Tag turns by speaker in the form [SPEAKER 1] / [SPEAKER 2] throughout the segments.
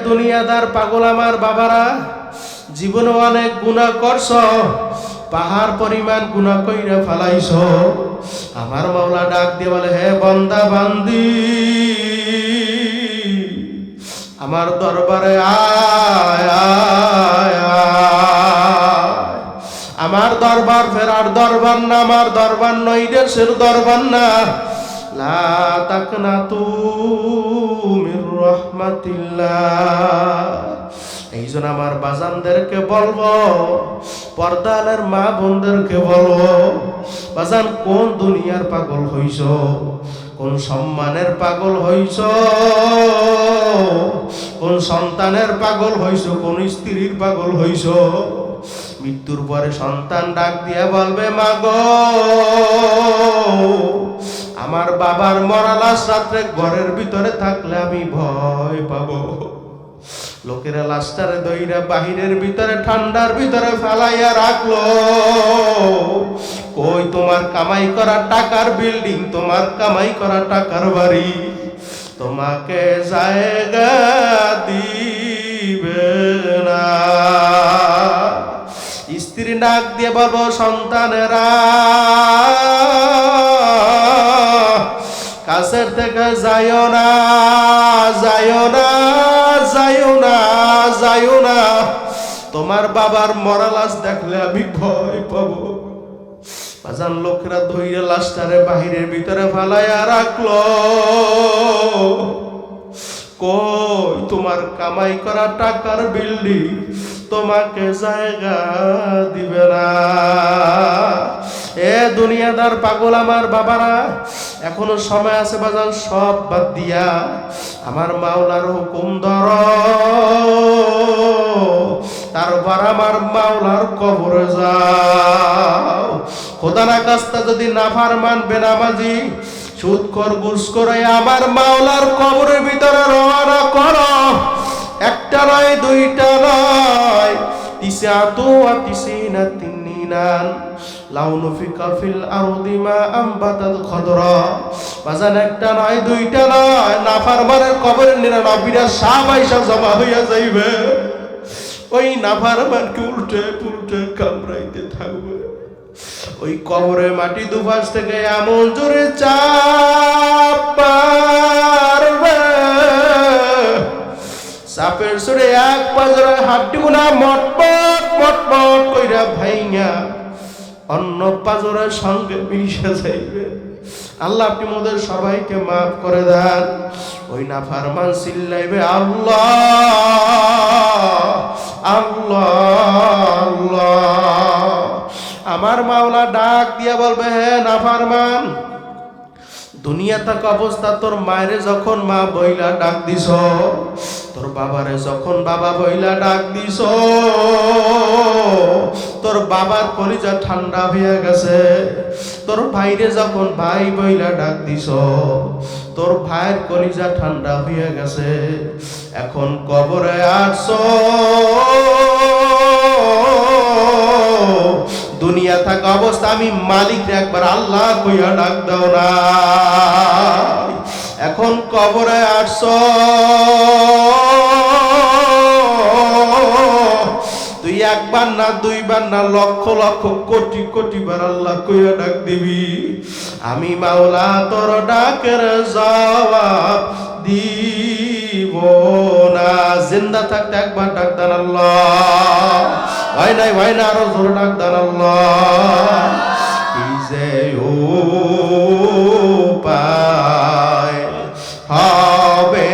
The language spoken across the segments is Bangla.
[SPEAKER 1] দুনিয়াদার পাগল আমার বাবারা, জীবনে অনেক গুনাহ করছ, পাহাড় পরিমাণ গুনাহ কইরা ফেলাইছ। আমার মাওলা ডাক দিয়ে বলে, হে বান্দা বান্দি, আমার দরবারে আয় আয় আয়। আমার দরবার ফেরার দরবার না, আমার দরবার নয় দেশের দরবার না। লা তাকনাতু মির রাহমাতিল্লাহ। এইজন্য আমার বাজানদেরকে বলবো, পর্দালের মা বোনদেরকে বলবো, বাজান কোন দুনিয়ার পাগল হইছ, কোন সম্মানের পাগল হইছ, কোন সন্তানের পাগল হইছ, কোন স্ত্রীর পাগল হইছ। মৃত্যুর পরে সন্তান ডাক দিয়া বলবে, মা গো, আমার বাবার মরা লাশ রাত্রে ঘরের ভিতরে থাকলে আমি ভয় পাবো। লোকেরা লাশটারে দইরা বাহিরের ভিতরে ঠান্ডার ভিতরে ফেলাইয়া রাখলো। কই তোমার কামাই করা টাকার বিল্ডিং, তোমার কামাই করা টাকার বাড়ি, তোমাকে জায়গা দিবে না। স্ত্রী ডাক দিয়ে বলবো, সন্তানেরা কাছের থেকে যাইও না, যাইও না, যাইও না, যাইও না। তোমার বাবার মরা লাশ দেখলে আমি ভয় পাবো। বাজান লোকেরা ধইরা লাশটারে বাহিরের ভিতরে ফালাইয়া রাখলো। কই তোমার কামাই করা টাকার বিল্ডিং, তোমাকে জায়গা দিবে না। এ দুনিয়াদার পাগল আমার বাবারা, এখনো সময় আছে বাজান, সব বাদ দিয়া আমার মাওলার হুকুম ধর। তারপর আমার মাওলার কবরে যাও। খোদা না কাস্তা যদি নাফরমান বেনামাজি সুদখোর ঘুষখোর আমার মাওলার কবরের ভিতরে রওনা করো। একটা নয়, দুইটা নয়, 99 তিনিনান লাউনু ফিকা ফিল আরদি মা আমবাতাল খদরা। বাজান একটা নয়, দুইটা নয়, নাফরমানের কবরের 99টা সাপ আইসা জমা হইয়া যাইবে। ওই নাফরমানকে উল্টে পুল্টে কামড়াইতে থাকবে। ওই কবরের মাটি দুপাশ থেকে এমন জোরে চাপ মারবে, চাপের সুরে এক পাজরে হাড্ডি গুনা মটমট মটমট কইরা ভাইঙা অন্য পাজরের সঙ্গে মিশে যাইবে। আল্লাহ আপনি মোদের সবাইকে মাফ করে দেন। ওই নাফরমান চিল্লাইবে, আল্লাহ আল্লাহ আল্লাহ। আমার মাওলা ডাক দিয়া বলবে, হে নাফরমান, দুনিয়া থাকা অবস্থা তোর মায়েরে যখন মা বইলা ডাক দিছ, তোর বাবারে যখন বাবা বইলা ডাক দিছ, তোর বাবার কলিজা ঠান্ডা হয়ে গেছে। তোর ভাইরে যখন ভাই বইলা ডাক দিছ, তোর ভাইয়ের কলিজা ঠান্ডা হয়ে গেছে। এখন কবরে আসছো, দুনিয়া থাকা অবস্থা আমি মালিক একবার আল্লাহ কইয়া ডাক দাও না। এখন কবরে আসছো, তুই একবার না, দুইবার না, লক্ষ লক্ষ কোটি কোটি বার আল্লাহ কইয়া ডাক দিবি। আমি মাওলা তোর ডাকের জবাব দিব না। জিন্দা থাকতে একবার ডাক দেন আল্লাহ। ভাই নাই, ভাই না, আরো জোরে ডাক দেন আল্লাহ। কি যে উপায় হবে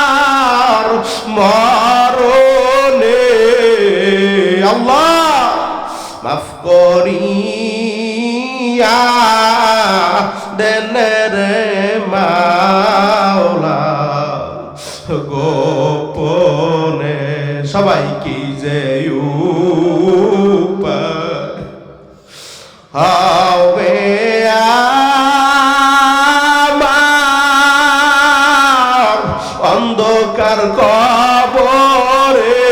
[SPEAKER 1] আমার মরণে, আল্লাহ মাফ করিয়া দেন রে মাওলা গোপনে। সবাই কি যে উপায় হবে আমার অন্ধকার কবরে,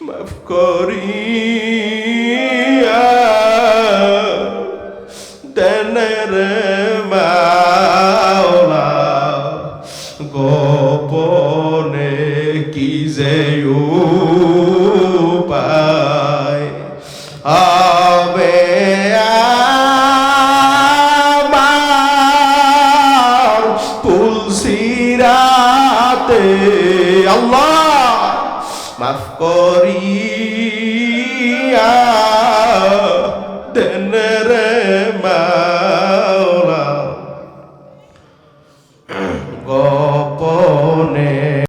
[SPEAKER 1] মাফ করি রে মাওলা গোপনে কি যে উপায় হবে আমার পুলসিরাতে আল্লাহ মাফ করিয়া